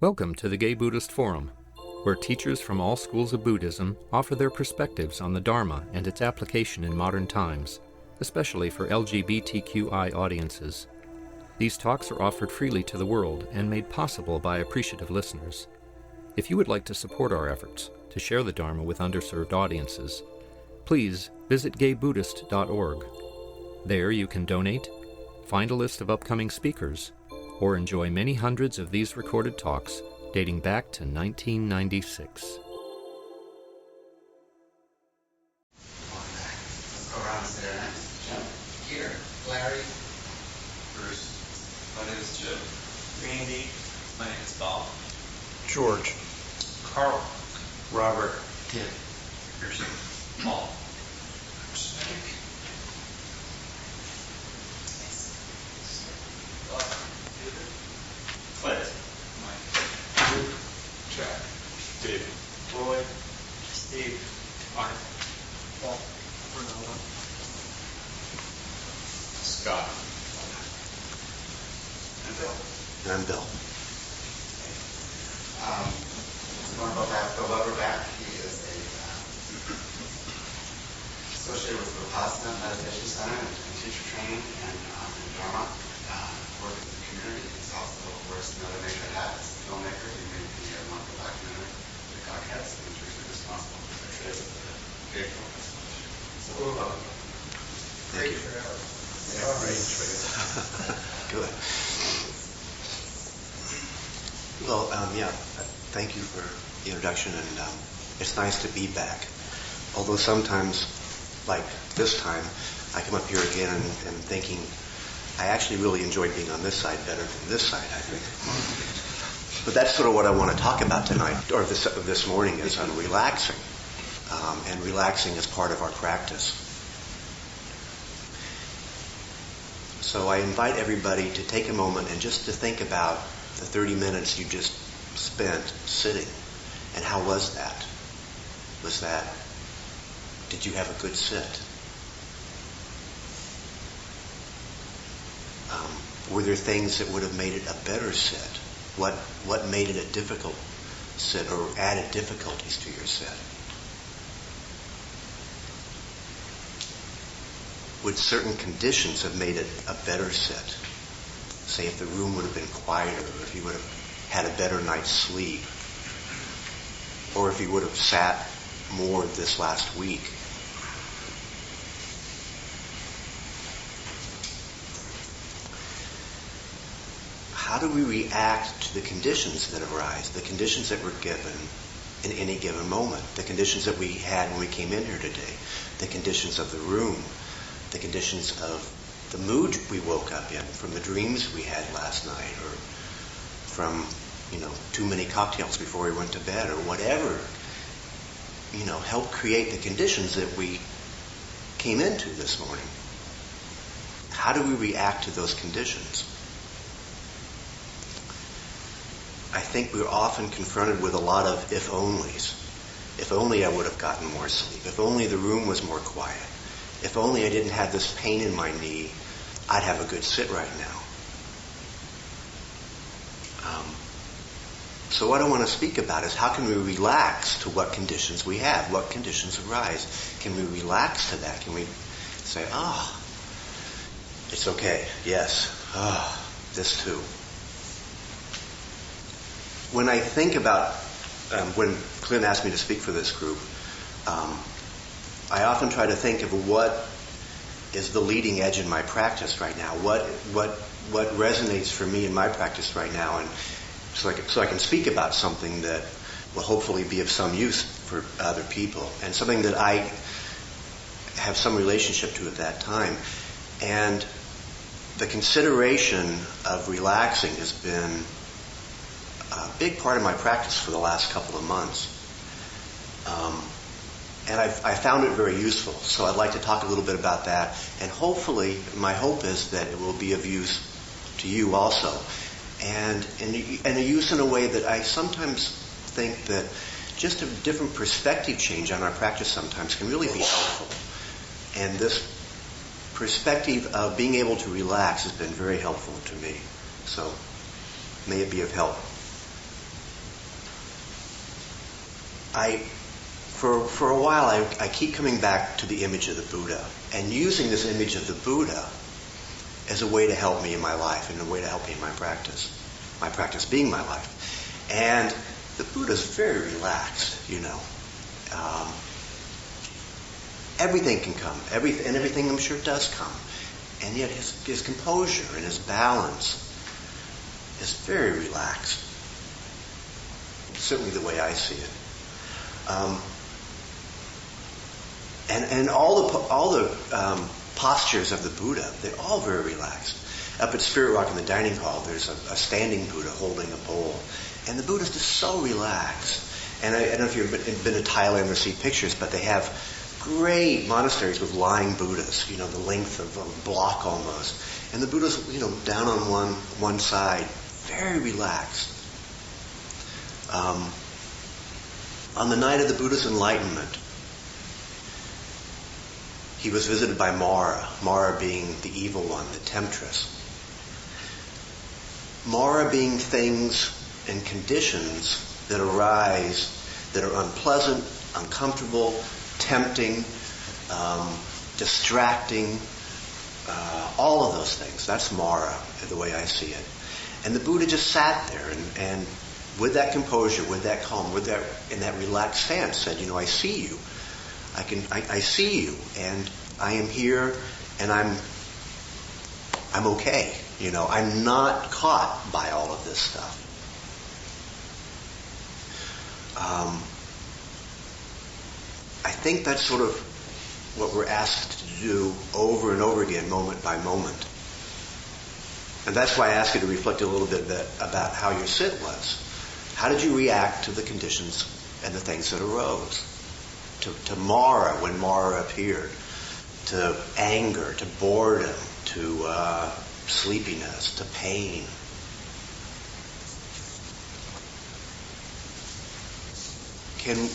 Welcome to the Gay Buddhist Forum, where teachers from all schools of Buddhism offer their perspectives on the Dharma and its application in modern times, especially for LGBTQI audiences. These talks are offered freely to the world and made possible by appreciative listeners. If you would like to support our efforts to share the Dharma with underserved audiences, please visit gaybuddhist.org. There you can donate, find a list of upcoming speakers, or enjoy many hundreds of these recorded talks dating back to 1996. Let's go around and sit there next. Jim, Peter, Larry, Bruce. My name is Jim. Randy. My name is Bob. George. Carl, Robert. Tim, Christian. Paul. Clint. Mike. Jack. David. Roy. Steve. Mark. Paul. Ronaldo. Scott. and Bill. And I'm Bill. We want to have Bill Weber back. He is associated with Vipassana Meditation Center and teacher training and Dharma. Work in the community. He's also wears another major hat as a filmmaker. He made the monthly documentary, The Cockheads, and is usually responsible for the trade of the gay focus. So welcome. Thank you. Good. Well, thank you for the introduction, and it's nice to be back. Although sometimes, like this time, I come up here again and thinking, I actually really enjoyed being on this side better than this side, I think. But that's sort of what I want to talk about tonight, or this morning, is on relaxing. And relaxing is part of our practice. So I invite everybody to take a moment and just to think about the 30 minutes you just spent sitting. And how was that? Did you have a good sit? Were there things that would have made it a better sit? What made it a difficult sit or added difficulties to your sit? Would certain conditions have made it a better sit? Say if the room would have been quieter, or if you would have had a better night's sleep, or if you would have sat more this last week. How do we react to the conditions that arise, the conditions that we're given in any given moment, the conditions that we had when we came in here today, the conditions of the room, the conditions of the mood we woke up in, from the dreams we had last night, or from, too many cocktails before we went to bed, or whatever, help create the conditions that we came into this morning. How do we react to those conditions? I think we're often confronted with a lot of if-onlys. If only I would have gotten more sleep. If only the room was more quiet. If only I didn't have this pain in my knee, I'd have a good sit right now. So what I want to speak about is how can we relax to what conditions we have, what conditions arise. Can we relax to that? Can we say, it's okay, yes, this too. When I think about, when Clint asked me to speak for this group, I often try to think of what is the leading edge in my practice right now. What resonates for me in my practice right now, and so I can speak about something that will hopefully be of some use for other people, and something that I have some relationship to at that time. And the consideration of relaxing has been a big part of my practice for the last couple of months. And I found it very useful. So I'd like to talk a little bit about that. And hopefully, my hope is that it will be of use to you also. And a use in a way that I sometimes think that just a different perspective change on our practice sometimes can really be helpful. And this perspective of being able to relax has been very helpful to me. So may it be of help. for a while, I keep coming back to the image of the Buddha and using this image of the Buddha as a way to help me in my life and a way to help me in my practice being my life. And the Buddha's very relaxed, everything can come, everything I'm sure does come. And yet his composure and his balance is very relaxed. Certainly the way I see it. And all the postures of the Buddha, they're all very relaxed. Up at Spirit Rock in the dining hall, there's a standing Buddha holding a bowl. And the Buddha's just so relaxed. And I don't know if you've been to Thailand or see pictures, but they have great monasteries with lying Buddhas, the length of a block almost. And the Buddha's, down on one side, very relaxed. On the night of the Buddha's enlightenment, he was visited by Mara being the evil one, the temptress. Mara being things and conditions that arise that are unpleasant, uncomfortable, tempting, distracting, all of those things. That's Mara, the way I see it. And the Buddha just sat there and with that composure, with that calm, in that relaxed stance said, I see you. I see you, and I am here, and I'm okay. I'm not caught by all of this stuff. I think that's sort of what we're asked to do over and over again, moment by moment. And that's why I asked you to reflect a little bit about how your sit was. How did you react to the conditions and the things that arose? To Mara, when Mara appeared, to anger, to boredom, to sleepiness, to pain. Can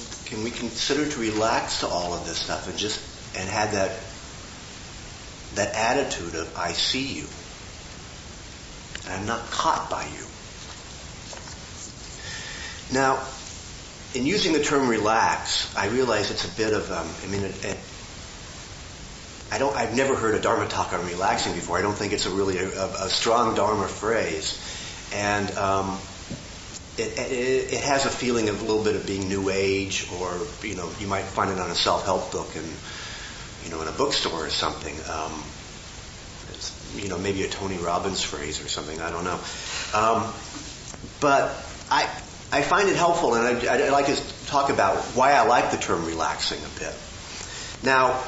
we consider to relax to all of this stuff and have that attitude of I see you and I'm not caught by you. Now, in using the term relax, I realize it's a bit of I've never heard a Dharma talk on relaxing before. I don't think it's a strong Dharma phrase, and it has a feeling of a little bit of being New Age, or you might find it on a self-help book in a bookstore or something. It's maybe a Tony Robbins phrase or something. I don't know, but I find it helpful, and I'd like to talk about why I like the term relaxing a bit. Now,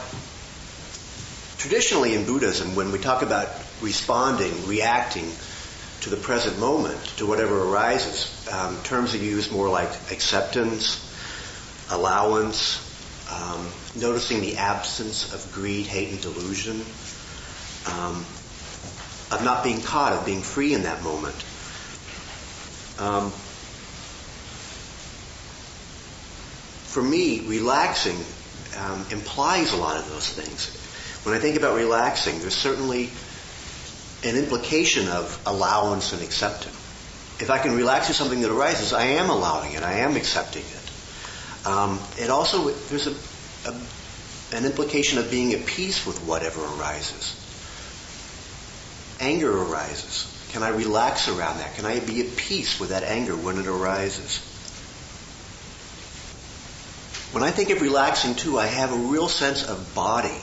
traditionally in Buddhism, when we talk about reacting to the present moment, to whatever arises, terms are used more like acceptance, allowance, noticing the absence of greed, hate, and delusion, of not being caught, of being free in that moment. For me, relaxing implies a lot of those things. When I think about relaxing, there's certainly an implication of allowance and acceptance. If I can relax to something that arises, I am allowing it, I am accepting it. It also, there's an implication of being at peace with whatever arises. Anger arises. Can I relax around that? Can I be at peace with that anger when it arises? When I think of relaxing too, I have a real sense of body.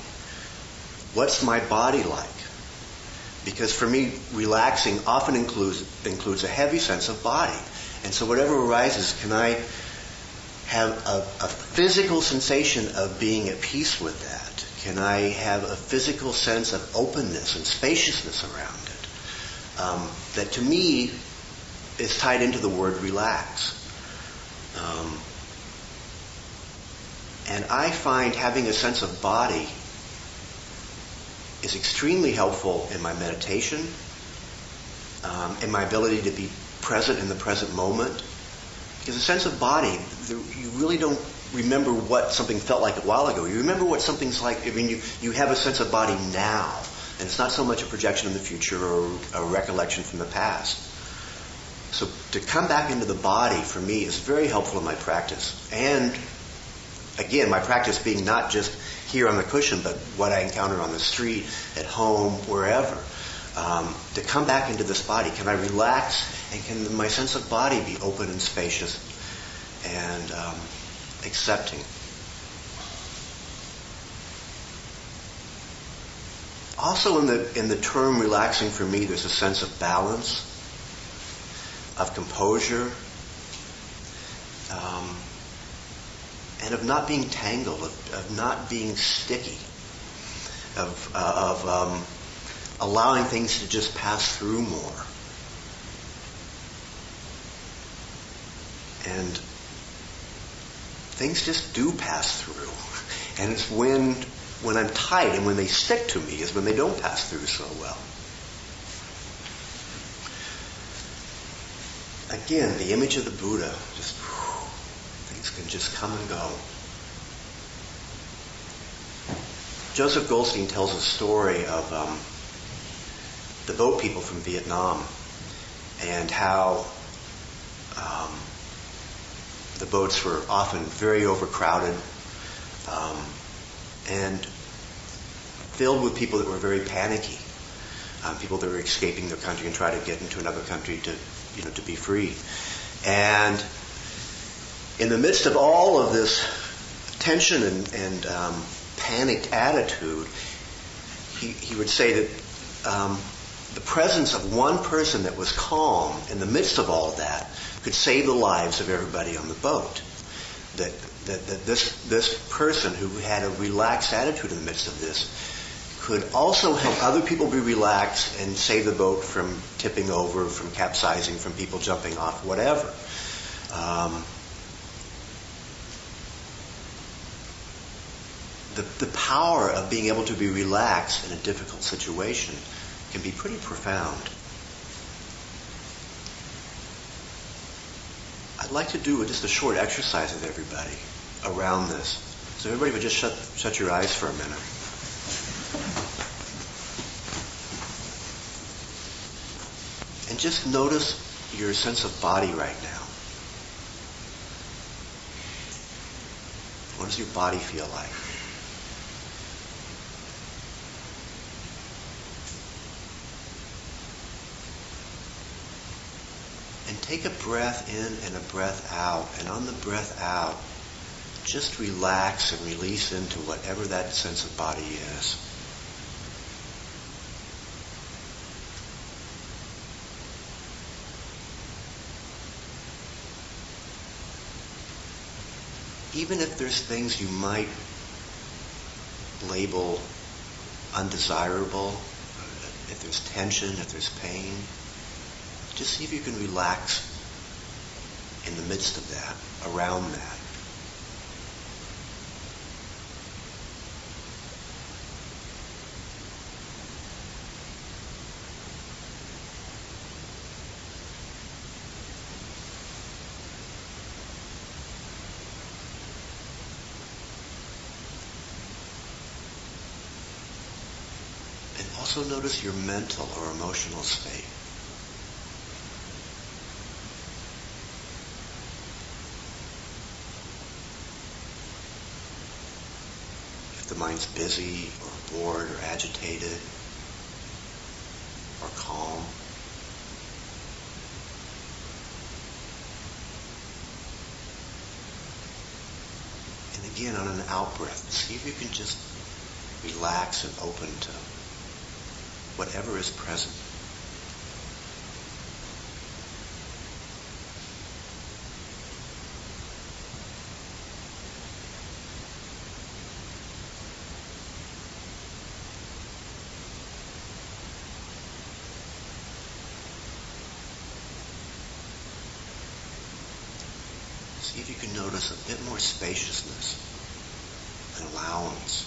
What's my body like? Because for me, relaxing often includes a heavy sense of body. And so whatever arises, can I have a physical sensation of being at peace with that? Can I have a physical sense of openness and spaciousness around it? That to me is tied into the word relax. And I find having a sense of body is extremely helpful in my meditation, in my ability to be present in the present moment. Because a sense of body, you really don't remember what something felt like a while ago. You remember what something's like. You have a sense of body now, and it's not so much a projection in the future or a recollection from the past. So to come back into the body, for me, is very helpful in my practice. And, again, my practice being not just here on the cushion, but what I encounter on the street, at home, wherever. To come back into this body, can I relax, and can my sense of body be open and spacious and accepting? Also in the term relaxing, for me, there's a sense of balance, of composure, and of not being tangled, of not being sticky, of allowing things to just pass through more. And things just do pass through. And it's when I'm tight and when they stick to me is when they don't pass through so well. Again, the image of the Buddha, just things can just come and go. Joseph Goldstein tells a story of the boat people from Vietnam and how the boats were often very overcrowded and filled with people that were very panicky, people that were escaping their country and trying to get into another country to be free. And in the midst of all of this tension and panicked attitude, he would say that the presence of one person that was calm in the midst of all of that could save the lives of everybody on the boat. That this person who had a relaxed attitude in the midst of this could also help other people be relaxed and save the boat from tipping over, from capsizing, from people jumping off, whatever. The power of being able to be relaxed in a difficult situation can be pretty profound. I'd like to do just a short exercise with everybody around this. So everybody would just shut your eyes for a minute. And just notice your sense of body right now. What does your body feel like? And take a breath in and a breath out. And on the breath out, just relax and release into whatever that sense of body is. Even if there's things you might label undesirable, if there's tension, if there's pain, just see if you can relax in the midst of that, around that. And also notice your mental or emotional state. The mind's busy or bored or agitated or calm. And again, on an out-breath, see if you can just relax and open to whatever is present. See if you can notice a bit more spaciousness and allowance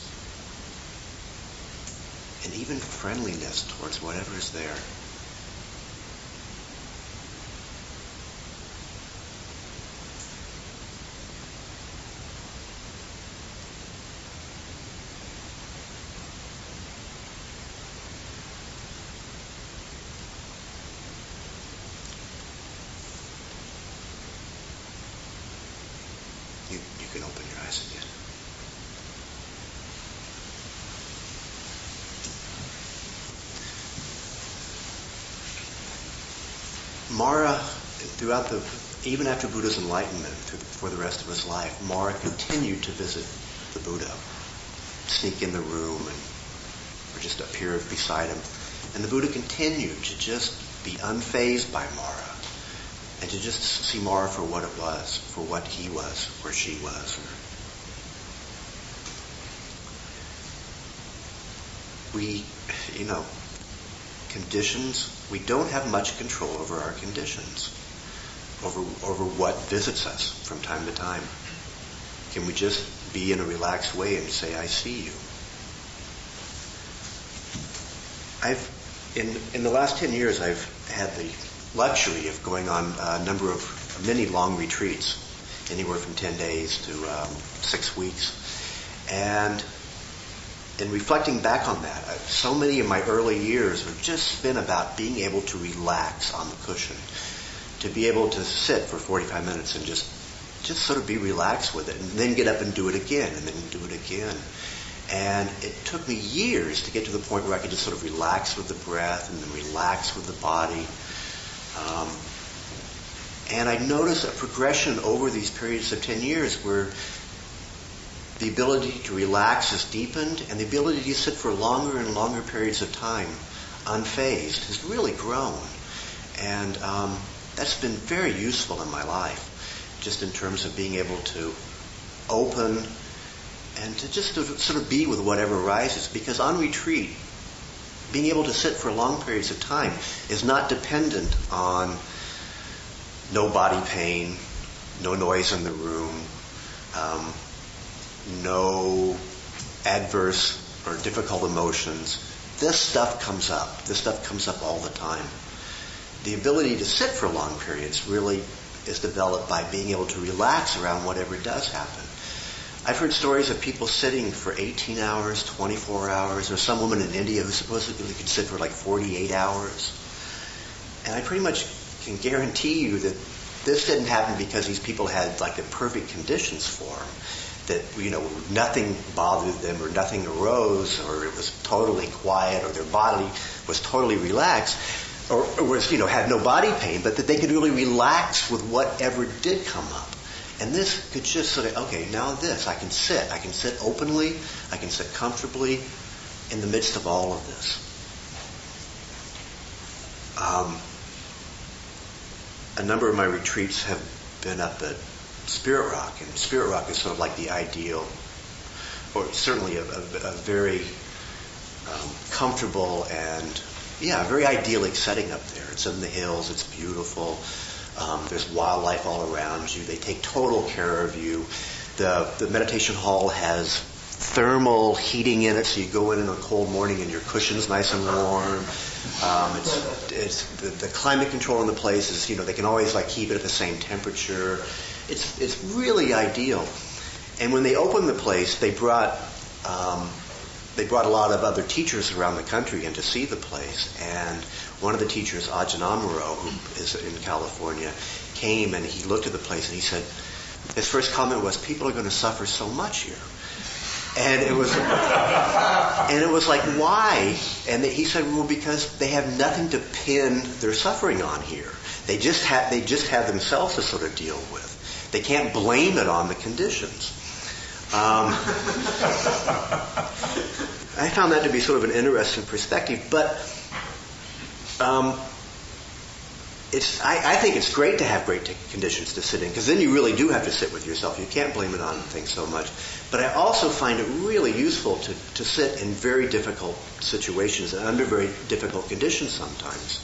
and even friendliness towards whatever is there. you can open your eyes again. Mara, even after Buddha's enlightenment, for the rest of his life, Mara continued to visit the Buddha, sneak in the room, or just appear beside him. And the Buddha continued to just be unfazed by Mara, and to just see Mara for what it was, for what he was, or she was. We, conditions, we don't have much control over our conditions, over what visits us from time to time. Can we just be in a relaxed way and say, I see you? In the last 10 years, I've had the luxury of going on many long retreats, anywhere from 10 days to 6 weeks. And in reflecting back on that, so many of my early years have just been about being able to relax on the cushion, to be able to sit for 45 minutes and just sort of be relaxed with it, and then get up and do it again, and then do it again. And it took me years to get to the point where I could just sort of relax with the breath and then relax with the body. And I noticed a progression over these periods of 10 years where the ability to relax has deepened, and the ability to sit for longer and longer periods of time unfazed has really grown. And that's been very useful in my life, just in terms of being able to open and to just sort of be with whatever arises. Because on retreat, being able to sit for long periods of time is not dependent on no body pain, no noise in the room, no adverse or difficult emotions. This stuff comes up. This stuff comes up all the time. The ability to sit for long periods really is developed by being able to relax around whatever does happen. I've heard stories of people sitting for 18 hours, 24 hours, or some woman in India who supposedly could sit for like 48 hours. And I pretty much can guarantee you that this didn't happen because these people had like the perfect conditions for them. That, nothing bothered them, or nothing arose, or it was totally quiet, or their body was totally relaxed, or was, had no body pain, but that they could really relax with whatever did come up. And this could just sort of, okay, now this, I can sit openly, I can sit comfortably in the midst of all of this. A number of my retreats have been up at Spirit Rock, and Spirit Rock is sort of like the ideal, or certainly a very comfortable and, very idyllic setting up there. It's in the hills, it's beautiful. There's wildlife all around you. They take total care of you. The meditation hall has thermal heating in it, so you go in on a cold morning and your cushion's nice and warm. It's the climate control in the place is, they can always keep it at the same temperature. It's really ideal. And when they opened the place, they brought a lot of other teachers around the country in to see the place. And one of the teachers, Ajahn Amaro, who is in California, came and he looked at the place and he said, his first comment was, people are going to suffer so much here. And it was like, why? And he said, well, because they have nothing to pin their suffering on here. They just have themselves to sort of deal with. They can't blame it on the conditions. I found that to be sort of an interesting perspective, but I think it's great to have great conditions to sit in, because then you really do have to sit with yourself. You can't blame it on things so much. But I also find it really useful to sit in very difficult situations and under very difficult conditions sometimes,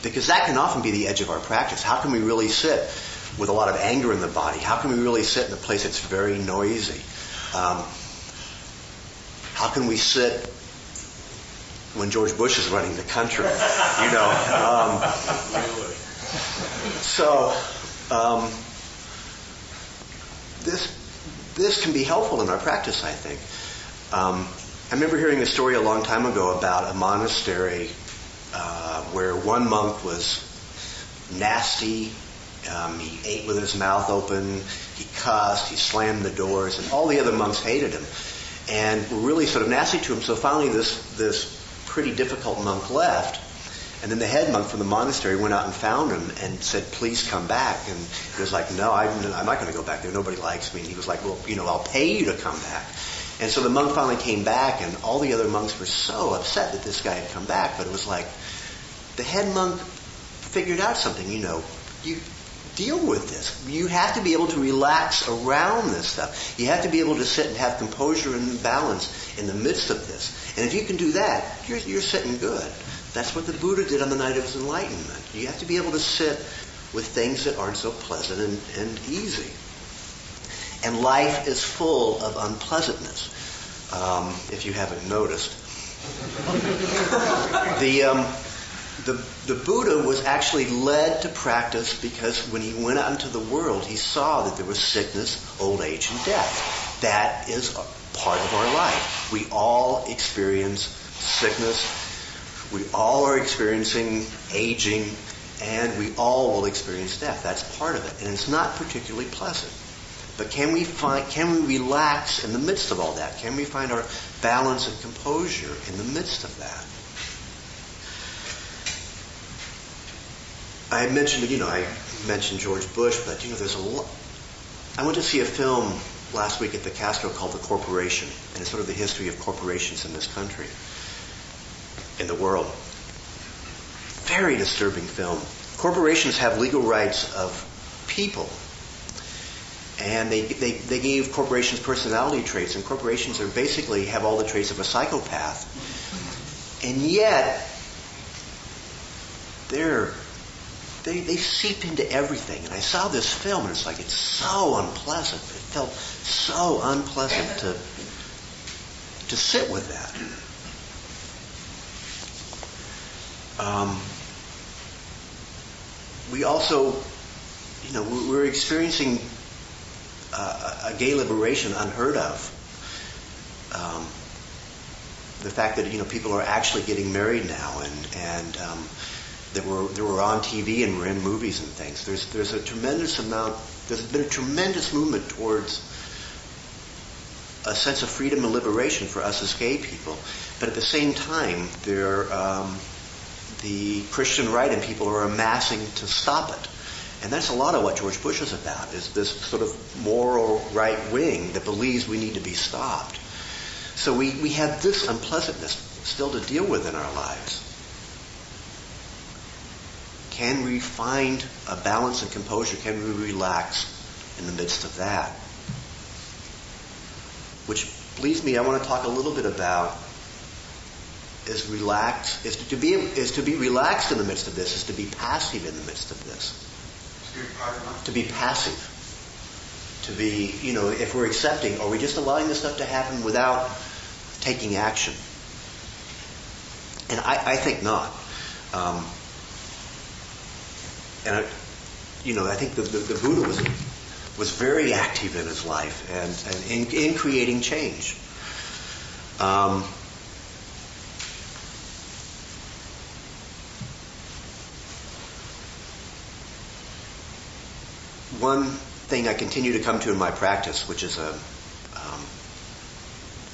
because that can often be the edge of our practice. How can we really sit with a lot of anger in the body? How can we really sit in a place that's very noisy? How can we sit when George Bush is running the country? This can be helpful in our practice, I think. I remember hearing a story a long time ago about a monastery where one monk was nasty He ate with his mouth open. He cussed. He slammed the doors, and all the other monks hated him and were really sort of nasty to him. So finally, this pretty difficult monk left, and then the head monk from the monastery went out and found him and said, "Please come back." And he was like, "No, I'm not going to go back there. Nobody likes me." And he was like, "Well, I'll pay you to come back." And so the monk finally came back, and all the other monks were so upset that this guy had come back. But it was like the head monk figured out something. You deal with this. You have to be able to relax around this stuff. You have to be able to sit and have composure and balance in the midst of this. And if you can do that, you're sitting good. That's what the Buddha did on the night of his enlightenment. You have to be able to sit with things that aren't so pleasant and easy. And life is full of unpleasantness, if you haven't noticed. The Buddha was actually led to practice because when he went out into the world, he saw that there was sickness, old age, and death. That is a part of our life. We all experience sickness. We all are experiencing aging, and we all will experience death. That's part of it, and it's not particularly pleasant. But can we relax in the midst of all that? Can we find our balance and composure in the midst of that? I mentioned George Bush, but there's a lot. I went to see a film last week at the Castro called The Corporation, and it's sort of the history of corporations in this country, in the world. Very disturbing film. Corporations have legal rights of people, and they gave corporations personality traits, and corporations are basically have all the traits of a psychopath, and yet they seep into everything. And I saw this film, and it's like, it's so unpleasant. It felt so unpleasant to sit with that. We also, we're experiencing a gay liberation unheard of. The fact that people are actually getting married now, and that we're on TV and we're in movies and things. There's been a tremendous movement towards a sense of freedom and liberation for us as gay people. But at the same time, the Christian right and people are amassing to stop it. And that's a lot of what George Bush is about, is this sort of moral right wing that believes we need to be stopped. So we have this unpleasantness still to deal with in our lives. Can we find a balance and composure? Can we relax in the midst of that? Which leads me, I want to talk a little bit about is to be relaxed in the midst of this, is to be passive in the midst of this. To be passive. To be, if we're accepting, are we just allowing this stuff to happen without taking action? And I think not. And I think the Buddha was very active in his life and in creating change. One thing I continue to come to in my practice, which is a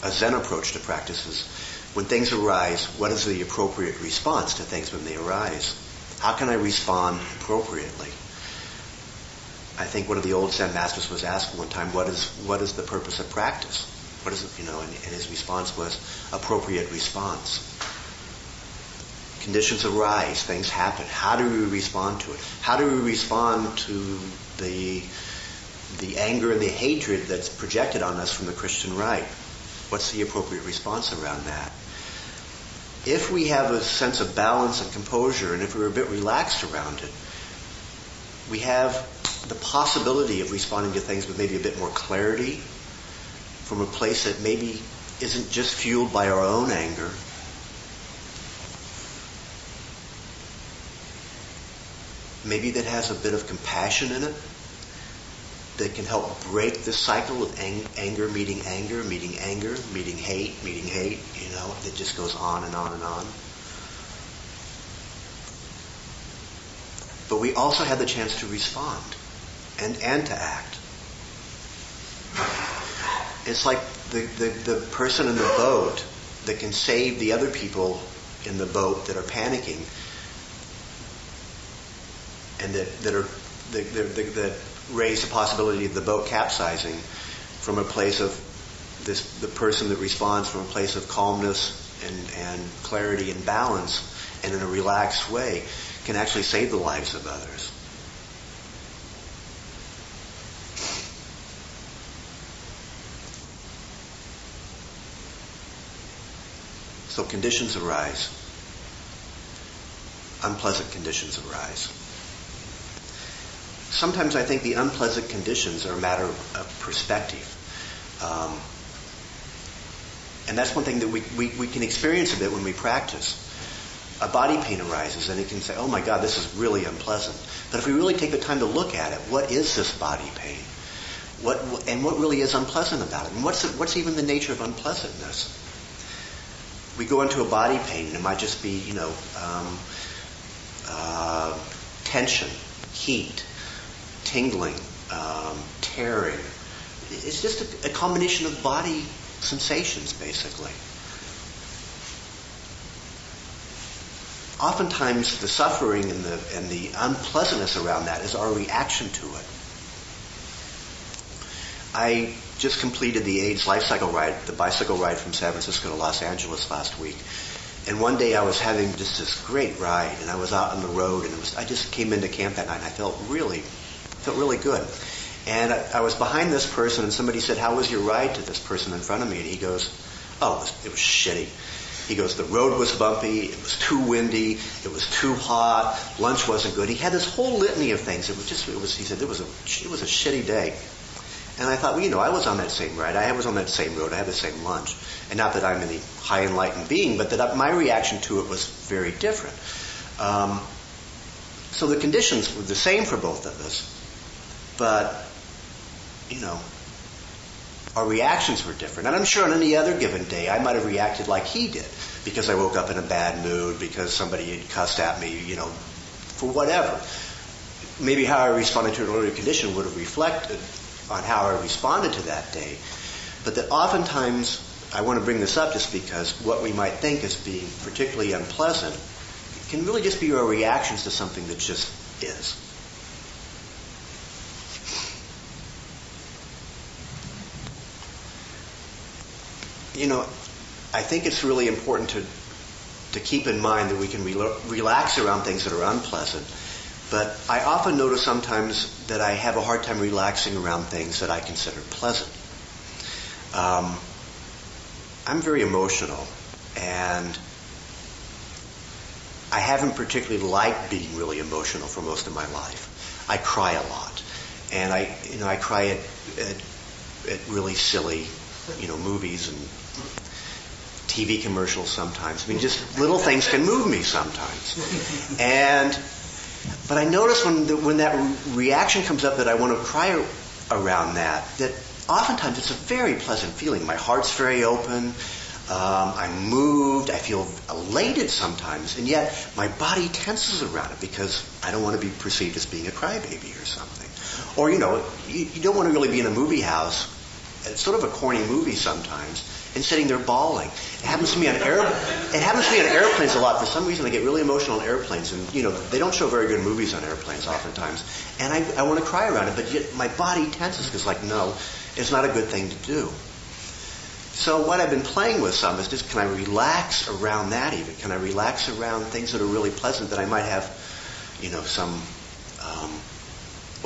Zen approach to practice, is when things arise, what is the appropriate response to things when they arise? How can I respond appropriately? I think one of the old Zen masters was asked one time, what is the purpose of practice? What is it, and his response was appropriate response. Conditions arise, things happen. How do we respond to it? How do we respond to the anger and the hatred that's projected on us from the Christian right? What's the appropriate response around that? If we have a sense of balance and composure, and if we're a bit relaxed around it, we have the possibility of responding to things with maybe a bit more clarity, from a place that maybe isn't just fueled by our own anger, maybe that has a bit of compassion in it, that can help break the cycle of anger meeting anger, meeting anger, meeting hate, that just goes on and on and on. but we also have the chance to respond and to act. It's like the person in the boat that can save the other people in the boat that are panicking and that raise the possibility of the boat capsizing from a place of the person that responds from a place of calmness and clarity and balance and in a relaxed way can actually save the lives of others. So conditions arise. Unpleasant conditions arise. Sometimes I think the unpleasant conditions are a matter of perspective. And that's one thing that we can experience a bit when we practice. A body pain arises and it can say, oh my God, this is really unpleasant. But if we really take the time to look at it, what is this body pain? What really is unpleasant about it? And what's even the nature of unpleasantness? We go into a body pain and it might just be, tension, heat, tingling, tearing. It's just a combination of body sensations, basically. Oftentimes, the suffering and the unpleasantness around that is our reaction to it. I just completed the AIDS life cycle ride, the bicycle ride from San Francisco to Los Angeles last week. And one day I was having just this great ride, and I was out on the road, and I just came into camp that night, and I felt really good. And I was behind this person, and somebody said, how was your ride to this person in front of me? And he goes, oh, it was shitty. He goes, the road was bumpy, it was too windy, it was too hot, lunch wasn't good. He had this whole litany of things. He said, it was a shitty day. And I thought, I was on that same ride. I was on that same road. I had the same lunch. And not that I'm any high enlightened being, but that my reaction to it was very different. So the conditions were the same for both of us. But, our reactions were different. And I'm sure on any other given day, I might have reacted like he did. Because I woke up in a bad mood, because somebody had cussed at me, for whatever. Maybe how I responded to an earlier condition would have reflected on how I responded to that day. But that oftentimes, I want to bring this up just because what we might think as being particularly unpleasant can really just be our reactions to something that just is. I think it's really important to keep in mind that we can relax around things that are unpleasant. But I often notice sometimes that I have a hard time relaxing around things that I consider pleasant. I'm very emotional, and I haven't particularly liked being really emotional for most of my life. I cry a lot, and I cry at really silly, movies and TV commercials sometimes. Just little things can move me sometimes, But I notice when that reaction comes up that I want to cry around that oftentimes it's a very pleasant feeling. My heart's very open. I'm moved. I feel elated sometimes. And yet my body tenses around it because I don't want to be perceived as being a crybaby or something. Or, you don't want to really be in a movie house. It's sort of a corny movie sometimes. And sitting there bawling. It happens to me on airplanes a lot. For some reason, I get really emotional on airplanes, and they don't show very good movies on airplanes oftentimes. And I want to cry around it, but yet my body tenses because, no, it's not a good thing to do. So what I've been playing with some is just, can I relax around that even? Can I relax around things that are really pleasant that I might have, some.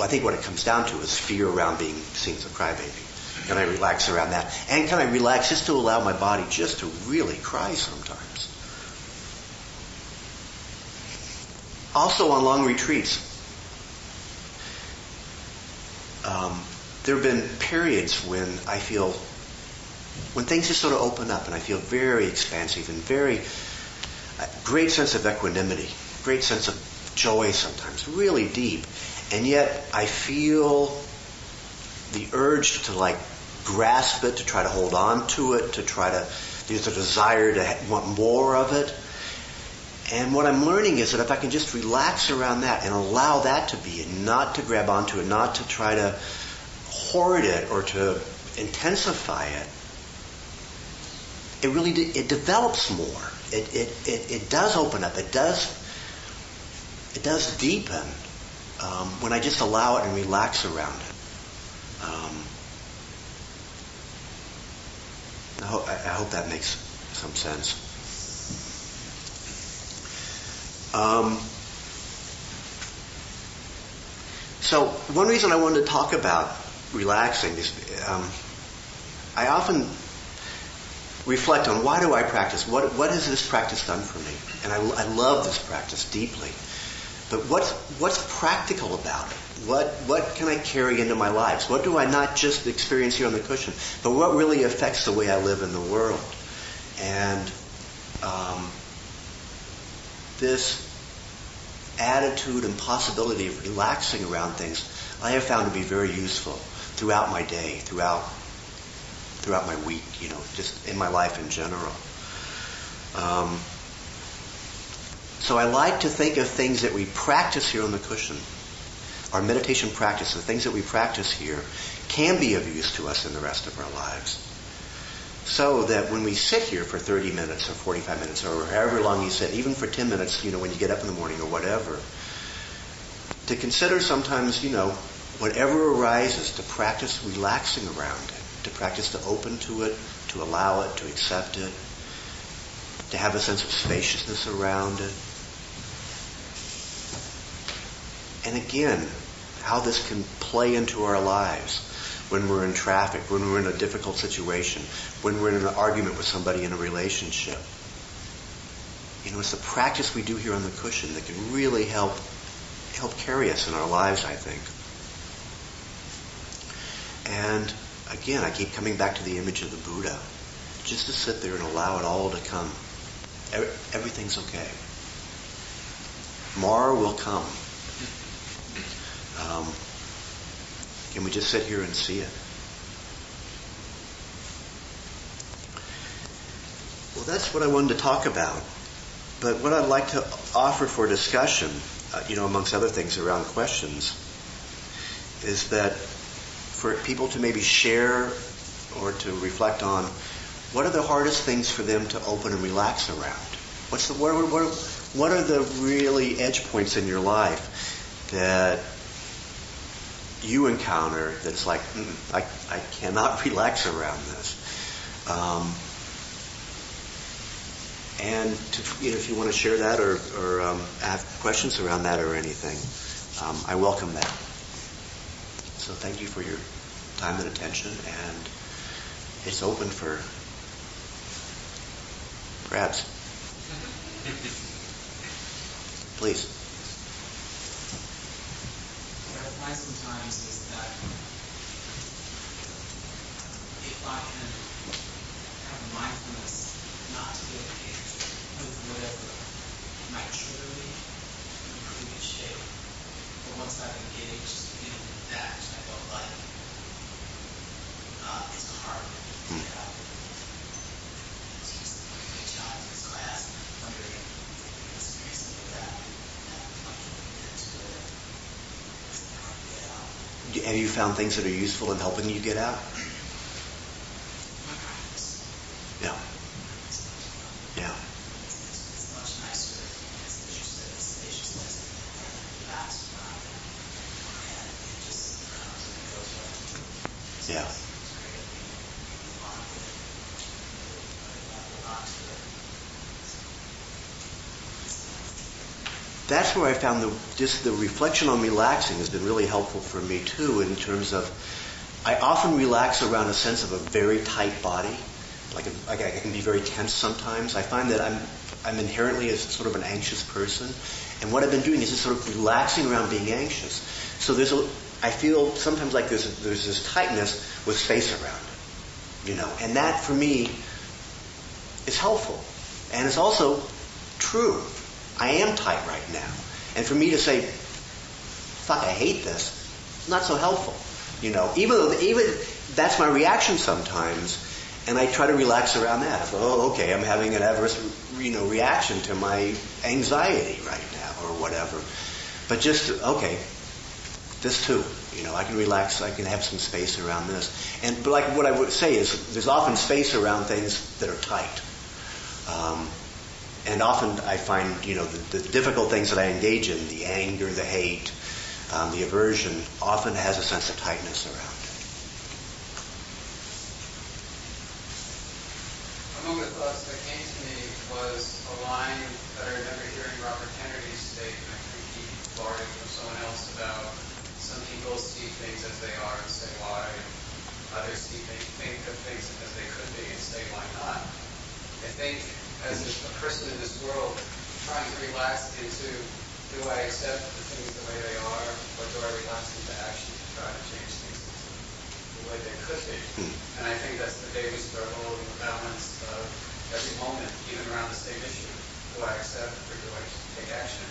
I think what it comes down to is fear around being seen as a crybaby. Can I relax around that? And can I relax just to allow my body just to really cry sometimes? Also on long retreats, there have been periods when things just sort of open up and I feel very expansive and great sense of equanimity, great sense of joy sometimes, really deep. And yet I feel the urge to grasp it, to try to hold on to it, there's a desire to want more of it. And what I'm learning is that if I can just relax around that and allow that to be, and not to grab onto it, not to try to hoard it or to intensify it, it really it develops more. It does open up. It does deepen when I just allow it and relax around it. I hope that makes some sense. So one reason I wanted to talk about relaxing is I often reflect on why do I practice? What has this practice done for me? And I love this practice deeply. But what's practical about it? What can I carry into my lives? What do I not just experience here on the cushion, but what really affects the way I live in the world? And this attitude and possibility of relaxing around things I have found to be very useful throughout my day, throughout my week, just in my life in general. So I like to think of things that we practice here on the cushion. Our meditation practice, the things that we practice here, can be of use to us in the rest of our lives. So that when we sit here for 30 minutes or 45 minutes or however long you sit, even for 10 minutes, when you get up in the morning or whatever, to consider sometimes, whatever arises, to practice relaxing around it, to practice to open to it, to allow it, to accept it, to have a sense of spaciousness around it. And again, how this can play into our lives when we're in traffic, when we're in a difficult situation, when we're in an argument with somebody in a relationship. It's the practice we do here on the cushion that can really help carry us in our lives, I think. And again, I keep coming back to the image of the Buddha. Just to sit there and allow it all to come. Everything's okay. Tomorrow will come. Can we just sit here and see it? Well, that's what I wanted to talk about. But what I'd like to offer for discussion, amongst other things around questions, is that for people to maybe share or to reflect on what are the hardest things for them to open and relax around? What are the really edge points in your life that you encounter that it's like, I cannot relax around this? And if you want to share that or have questions around that or anything, I welcome that. So thank you for your time and attention, and it's open for grabs. Please. What I find sometimes is that if I can have mindfulness not to get engaged with whatever might trigger me in previous shape, but once I've engaged in that, I felt like it's hard to get out. It's just a big challenge in this class, wondering if it's experiencing that much into it. It's hard to get out. Have you found things that are useful in helping you get out? My practice. Yeah. Yeah. It's much nicer, as you said, it's spaciousness and relaxed around it. And it just comes and it goes right. Yeah. It's great to move on with it. Hold on to it. That's where I found the reflection on relaxing has been really helpful for me too, in terms of I often relax around a sense of a very tight body. Like I can be very tense sometimes. I find that I'm inherently a sort of an anxious person, and what I've been doing is just sort of relaxing around being anxious. So I feel sometimes like there's this tightness with space around it, and that for me is helpful, and it's also true. I am tight right now, and for me to say, "Fuck, I hate this," not so helpful, Even that's my reaction sometimes. And I try to relax around that. I go, okay, I'm having an adverse, reaction to my anxiety right now, or whatever. But just, okay, this too. I can relax. I can have some space around this. But like what I would say is, there's often space around things that are tight. And often I find, the difficult things that I engage in, the anger, the hate, the aversion, often has a sense of tightness around it. Among the thoughts that came to me was a line that I remember hearing Robert Kennedy state, and I think he borrowed it from someone else, about some people see things as they are and say why, others think of things as they could be and say why not. I think as a person in this world, trying to relax into, do I accept the things the way they are, or do I relax into action to try to change things the way they could be? And I think that's the daily struggle and the balance of every moment, even around the same issue. Do I accept or do I take action?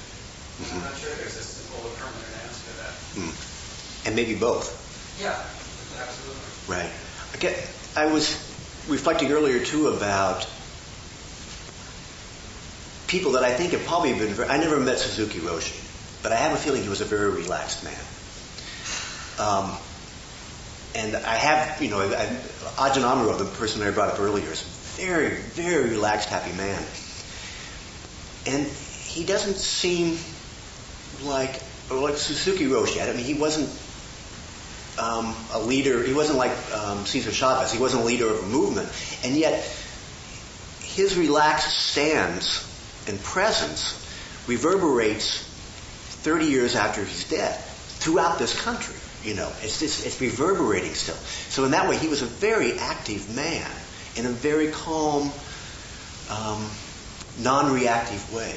I'm not sure there's a simple or permanent answer to that. And maybe both. Yeah, absolutely. Right. Okay. I was reflecting earlier too about people that I think have probably been I never met Suzuki Roshi, but I have a feeling he was a very relaxed man. And I have, Ajahn Amaro, the person I brought up earlier, is a very, very relaxed, happy man. And he doesn't seem like Suzuki Roshi. I mean, he wasn't a leader. He wasn't like Cesar Chavez. He wasn't a leader of a movement. And yet, his relaxed stance and presence reverberates 30 years after he's dead throughout this country. It's reverberating still. So in that way, he was a very active man in a very calm, non-reactive way.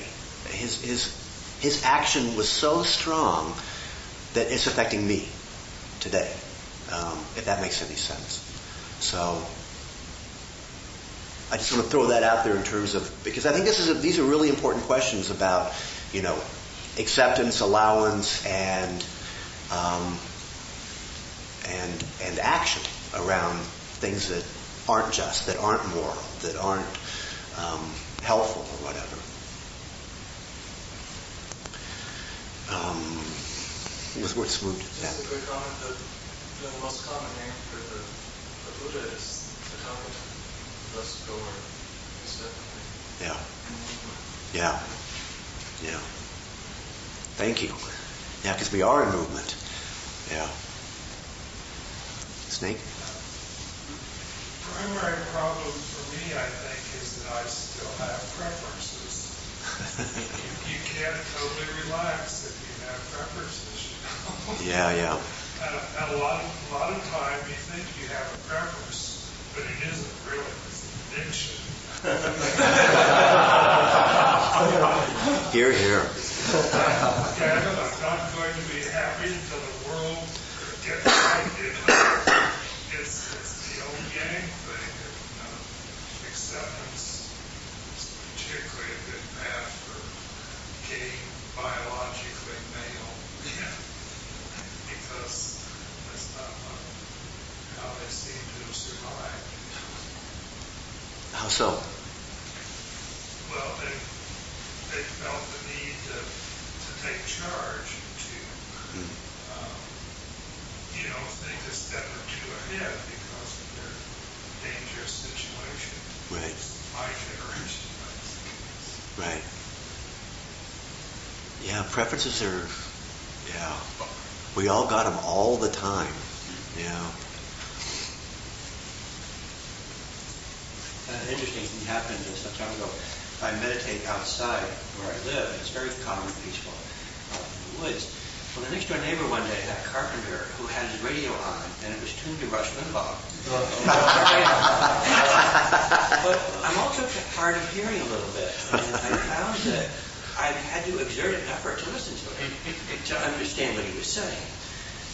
His action was so strong that it's affecting me today, if that makes any sense. So I just want to throw that out there in terms of, because I think these are really important questions about, acceptance, allowance, and action around things that aren't just, that aren't moral, that aren't helpful or whatever. What's moved? Just a quick comment that the most common name for the Buddha is the Tathagata, thus goer, is definitely Yeah. movement. Yeah. Thank you. Yeah, because we are in movement. Yeah. Snake? Primary problem for me, I think, is that I still have preferences. You can't totally relax if you have preferences, Yeah. And a lot of time you think you have a preference, but it isn't really. It's an addiction. Here. Okay, I'm not going to be happy until the world gets right. It's the old yang thing. Acceptance is particularly a good path for getting biologically male. Because that's not how they seem to have survived. How so? Well, they felt the need to take charge, to think a step or two ahead because of their dangerous situation. Right. My generation. Right. Yeah, preferences are, we all got them all the time. Yeah. An interesting thing happened some time ago. I meditate outside where I live. It's very calm and peaceful in the woods. Well, the next door neighbor one day had a carpenter who had his radio on, and it was tuned to Rush Limbaugh. But I'm also hard of hearing a little bit, and I found that I had to exert an effort to listen to it, to understand what he was saying.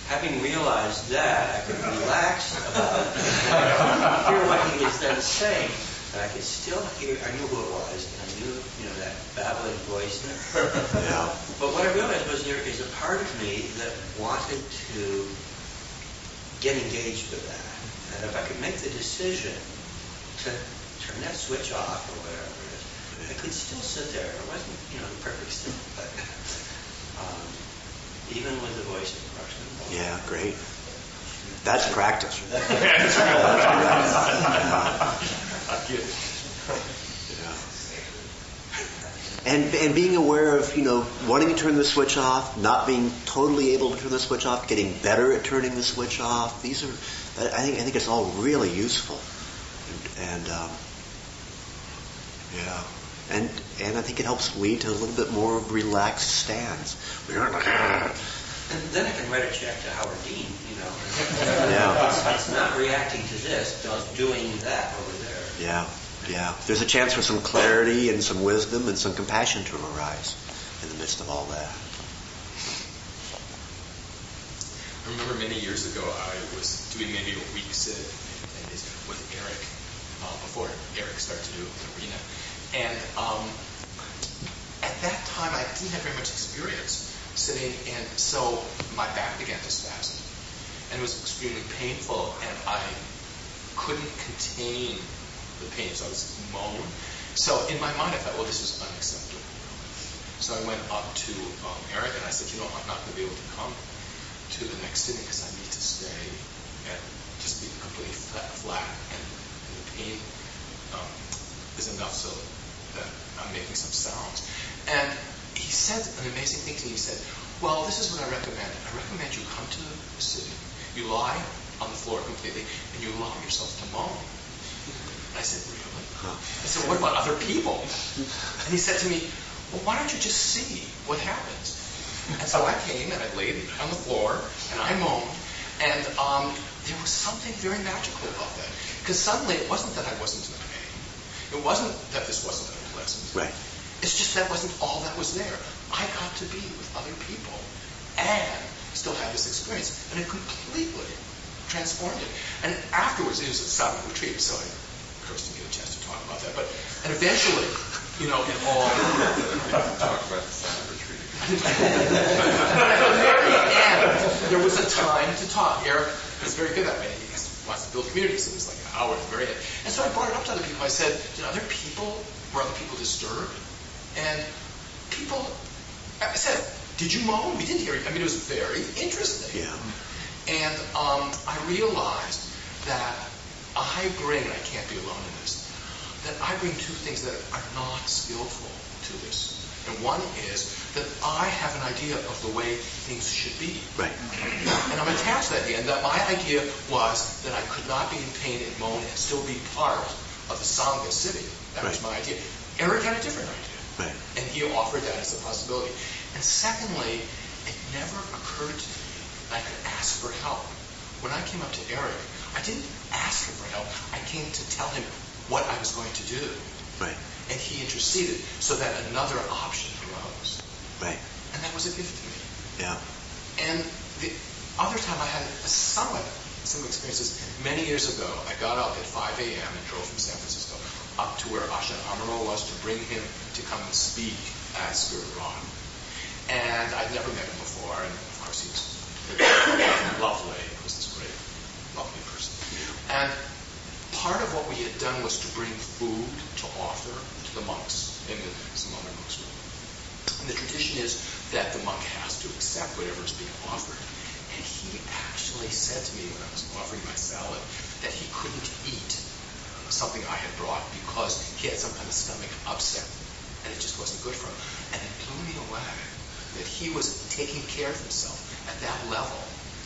Having realized that, I could relax about it, and I could hear what he was then saying, but I could still hear, I knew who it was, and I knew, that babbling voice there. Yeah. But what I realized was there is a part of me that wanted to get engaged with that. And if I could make the decision to turn that switch off or whatever it is, I could still sit there. It wasn't, the perfect sit, but even with the voice interruption. Yeah, great. That's practice. And being aware of, wanting to turn the switch off, not being totally able to turn the switch off, getting better at turning the switch off. These are, I think it's all really useful. And I think it helps lead to a little bit more relaxed stance. And then I can write a check to Howard Dean, Yeah. It's not reacting to this, just doing that over there. Yeah. There's a chance for some clarity and some wisdom and some compassion to arise in the midst of all that. I remember many years ago I was doing maybe a week sit with Eric before Eric started to do Arena. And at that time I didn't have very much experience sitting, and so my back began to spasm. And it was extremely painful, and I couldn't contain the pain, so I was moaning. So in my mind I thought, well, this is unacceptable. So I went up to Eric and I said, I'm not going to be able to come to the next sitting because I need to stay and just be completely flat. And the pain is enough so that I'm making some sounds. And he said an amazing thing to me. He said, well, this is what I recommend. I recommend you come to the sitting, you lie on the floor completely, and you allow yourself to moan. And I said, really? I said, what about other people? And he said to me, well, why don't you just see what happens? And so I came and I laid on the floor and I moaned, and there was something very magical about that. Because suddenly it wasn't that I wasn't in pain. It wasn't that this wasn't unpleasant. Right. It's just that wasn't all that was there. I got to be with other people and still have this experience. And it completely transformed it. And afterwards, it was a silent retreat, so I, of course, didn't get a chance to talk about that. And eventually, it all... Talk about the silent retreat. But at the very end, there was a time to talk. Eric is very good at that way. He wants to build communities, so it was like an hour at the very end. And so I brought it up to other people. I said, were other people disturbed? And people, I said, did you moan? We didn't hear you. I mean, it was very interesting. Yeah. And I realized that I bring, and I can't be alone in this, that I bring two things that are not skillful to this. And one is that I have an idea of the way things should be. Right. And I'm attached to that idea. And that my idea was that I could not be in pain and moan and still be part of the Sangha sitting. That was my idea. Eric had a different idea. Right. And he offered that as a possibility. And secondly, it never occurred to me that I could ask for help. When I came up to Eric, I didn't ask him for help. I came to tell him what I was going to do. Right. And he interceded so that another option arose. Right. And that was a gift to me. Yeah. And the other time I had some experiences. Many years ago, I got up at 5 a.m. and drove from San Francisco up to where Ajahn Amaro was to bring him to come and speak at Spirit Rock. And I'd never met him before, and of course he was lovely. He was this great, lovely person. And part of what we had done was to bring food to offer to the monks in some other monks' room. And the tradition is that the monk has to accept whatever is being offered. And he actually said to me when I was offering my salad that he couldn't eat something I had brought because he had some kind of stomach upset and it just wasn't good for him. And it blew me away that he was taking care of himself at that level,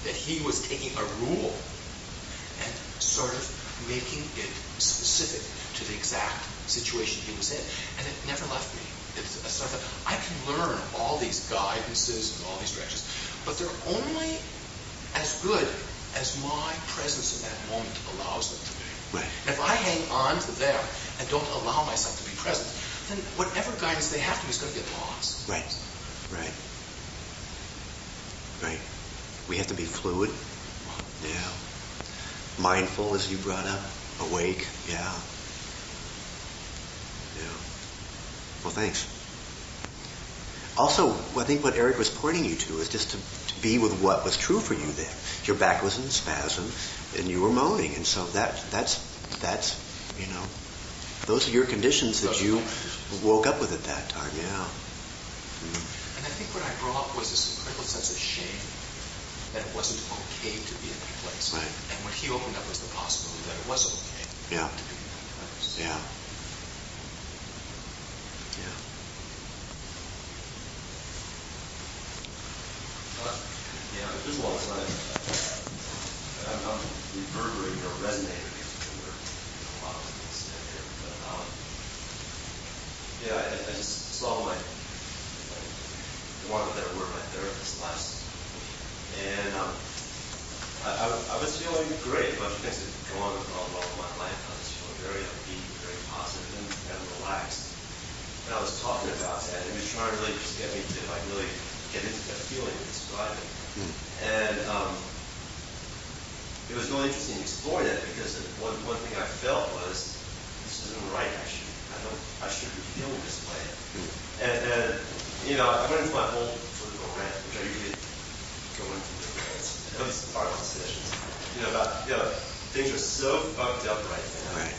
that he was taking a rule and sort of making it specific to the exact situation he was in. And it never left me. It's a sort of, I can learn all these guidances and all these directions, but they're only as good as my presence in that moment allows them to be. Right. And if I hang on to them and don't allow myself to be present, then whatever guidance they have to me is going to get lost. Right. Right. Right. We have to be fluid. Yeah. Mindful, as you brought up. Awake. Yeah. Yeah. Well, thanks. Also, I think what Eric was pointing you to is just to be with what was true for you there. Your back was in spasm, and you were moaning, and so that's you know. Those are your conditions that you woke up with at that time, yeah. And I think what I brought was this incredible sense of shame, that it wasn't okay to be in that place. Right. And what he opened up was the possibility that it was okay Yeah. to be in that place. Yeah. Yeah. Yeah, there's a lot of time. I'm reverberating or resonating with a lot of things here. But yeah, I just saw my one of better word, my therapist last week, and I was feeling great. A bunch of things had gone wrong in my life. I was feeling very upbeat, very positive, and relaxed. And I was talking about that, and he was trying to really just get me to like really get into that feeling and describe it. And it was really interesting exploring that because one thing I felt was this isn't right. I should be feeling this way. And you know, I went into my whole political rant, which I usually go into the rants, at least part of the sessions. You know, about things are so fucked up right now. Right.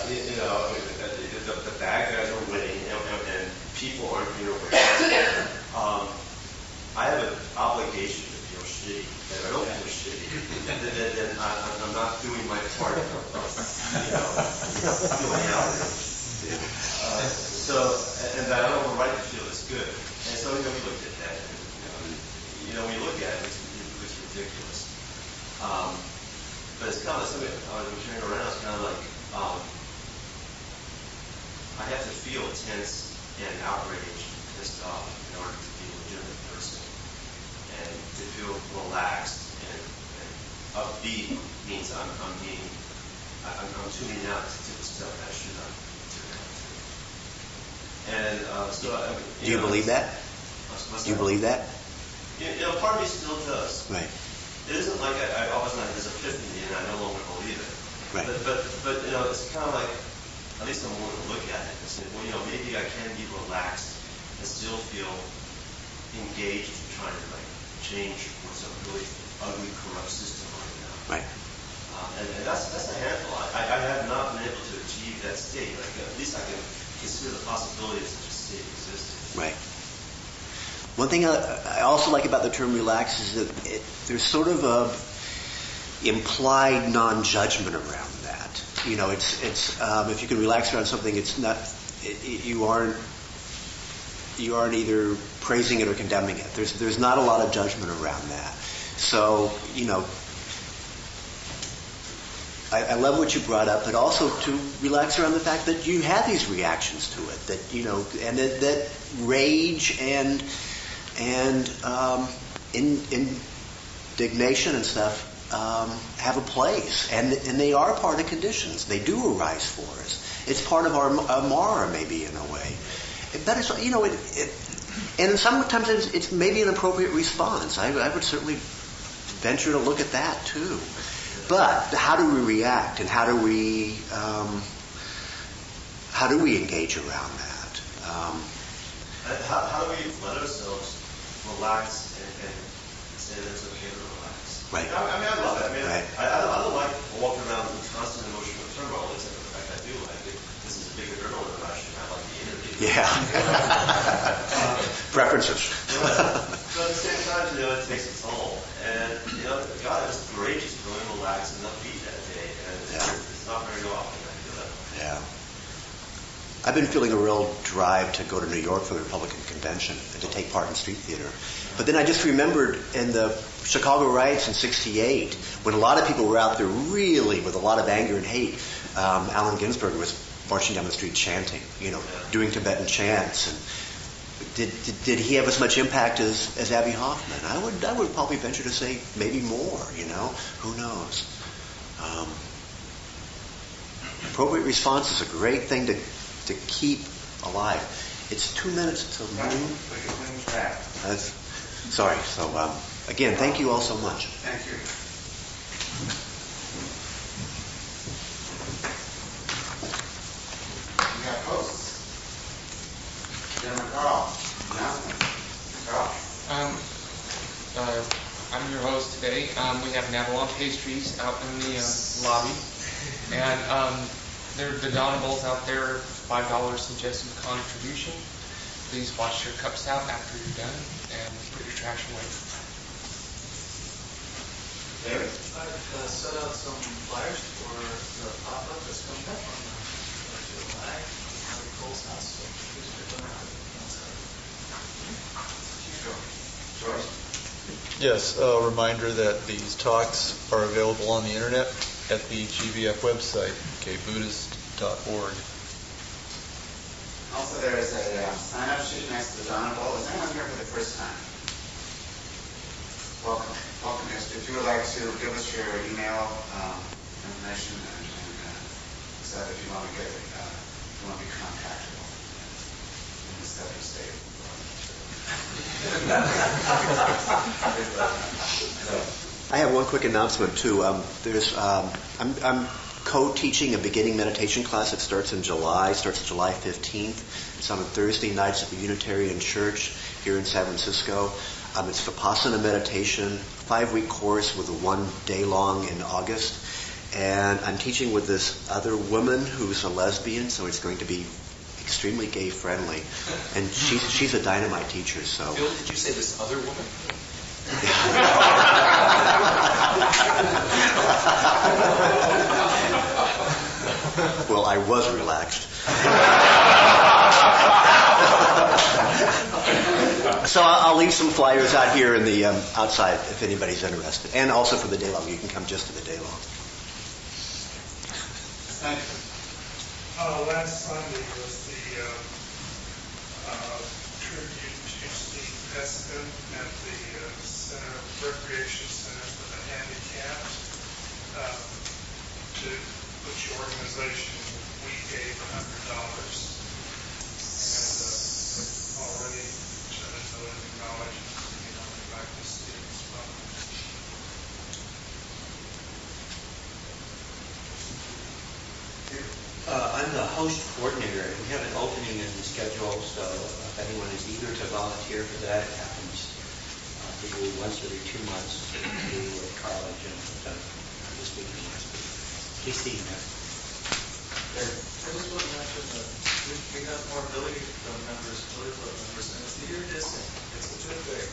You know, the bad guys are winning, and people aren't being aware. I have an obligation to feel shitty. If I don't feel shitty, then I'm not doing my part of feeling out. So, and I don't have a right to feel this good. And so, we looked at that. And, when you look at it, it's ridiculous. But it's kind of something, when you turn around, it's kind of like, I have to feel tense and outraged, pissed off in order to be a legitimate person. And to feel relaxed and upbeat means I'm tuning out to the stuff that I should not tune out to. And so, do you believe that? Do you believe that? Part of me still does. Right. It isn't like I always had this epiphany and I no longer believe it. Right. But it's kind of like, at least I'm willing to look at it and say, well, maybe I can be relaxed and still feel engaged in trying to change what's a really ugly, corrupt system right now. Right. And that's a handful. I have not been able to achieve that state. At least I can consider the possibility of such a state existing. Right. One thing I also like about the term relax is that there's sort of a implied non-judgment around that. It's if you can relax around something, it's not you aren't either praising it or condemning it. There's not a lot of judgment around that. So I love what you brought up, but also to relax around the fact that you had these reactions to it, that and that rage and indignation and stuff have a place, and they are part of conditions. They do arise for us. It's part of our mara, maybe in a way. But it's and sometimes it's maybe an appropriate response. I would certainly venture to look at that too. But how do we react, and how do we engage around that? How do we let ourselves relax and say that it's okay to relax? Right. I love it. Right. I don't like walking around in constant emotional turmoil. Except for the fact I do like it. This is a big adrenaline rush, and I like the energy. Yeah. Preferences. But at the same time, it takes a toll. And, God, it was great just feeling relaxed and upbeat that day. And it's not very often I feel that. Yeah. I've been feeling a real drive to go to New York for the Republican convention and to take part in street theater. But then I just remembered in the Chicago riots in '68, when a lot of people were out there really with a lot of anger and hate, Allen Ginsberg was marching down the street chanting, doing Tibetan chants. And did he have as much impact as Abbie Hoffman? I would probably venture to say maybe more. Who knows? Appropriate response is a great thing to keep alive. It's 2 minutes till noon. Sorry. So again, thank you all so much. Thank you. We have hosts. Chairman Carl. Carl. I'm your host today. We have Navalon pastries out in the lobby, and There are the donables out there, $5 suggested contribution. Please wash your cups out after you're done and put your trash away. David? I've set out some flyers for the pop-up that's coming up on July at Cole's house, so please pick them up outside. George? Yes, a reminder that these talks are available on the internet at the GVF website, buddhist.org. Also, there is a sign-up sheet next to the Donna Bowl. Is anyone here for the first time? Welcome. Welcome. If you would like to give us your email information and decide if you want to be contactable in the steady state. I have one quick announcement too. I'm co-teaching a beginning meditation class that starts in July. Starts July 15th. It's on Thursday nights at the Unitarian Church here in San Francisco. It's Vipassana meditation, 5-week course with a 1 day long in August. And I'm teaching with this other woman who's a lesbian, so it's going to be extremely gay friendly. And she's a dynamite teacher, so. Phil, did you say this other woman? Well, I was relaxed. So I'll leave some flyers out here in the outside if anybody's interested. And also for the day long. You can come just to the day long. Last Sunday was the tribute to Steve Peskin at the Recreation Center for the Handicapped, to which organization we gave $100. And already acknowledgement, back to Steve as well. I'm the host coordinator. We have an opening in the schedule, so if anyone is eager to volunteer for that, it happens maybe once every 2 months to college and this week and last week. Please see you there. I just want to mention that we have more Billy Club members, and it's the year dissing. It's a good thing.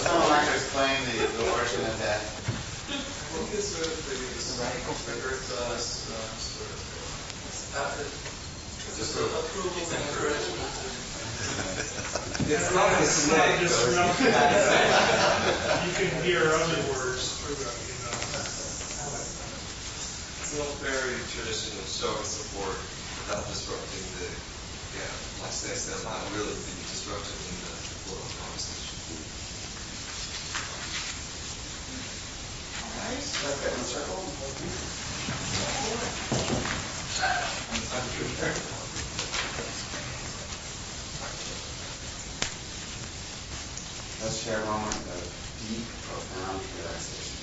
Someone like to explain the origin of that. I think it's sort of the earth sort of just approval and encouragement. It's not a snake. You can hear other words through it, It's all very traditional showing support without disrupting like sex, that's not really the disruption in the flow of conversation. All right, let's get in a circle. Let's share a moment of deep, profound relaxation.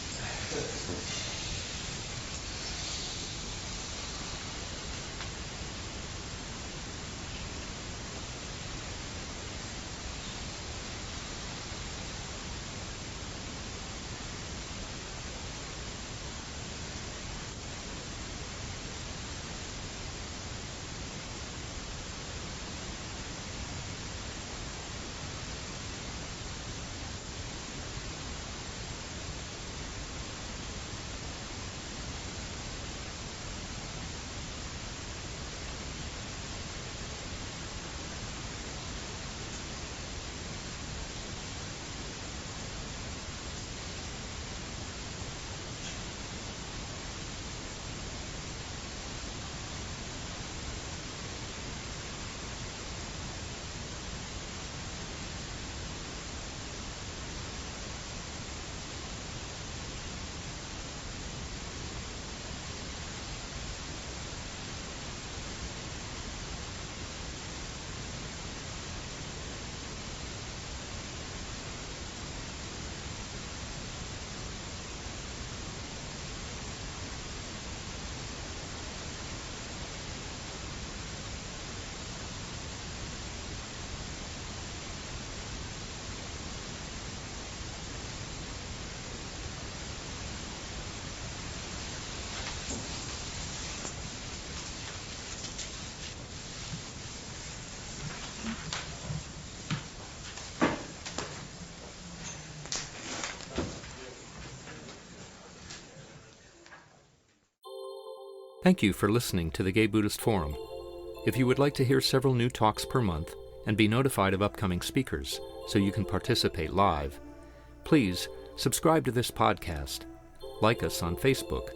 Thank you for listening to the Gay Buddhist Forum. If you would like to hear several new talks per month and be notified of upcoming speakers so you can participate live, please subscribe to this podcast, like us on Facebook,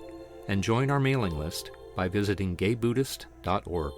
and join our mailing list by visiting gaybuddhist.org.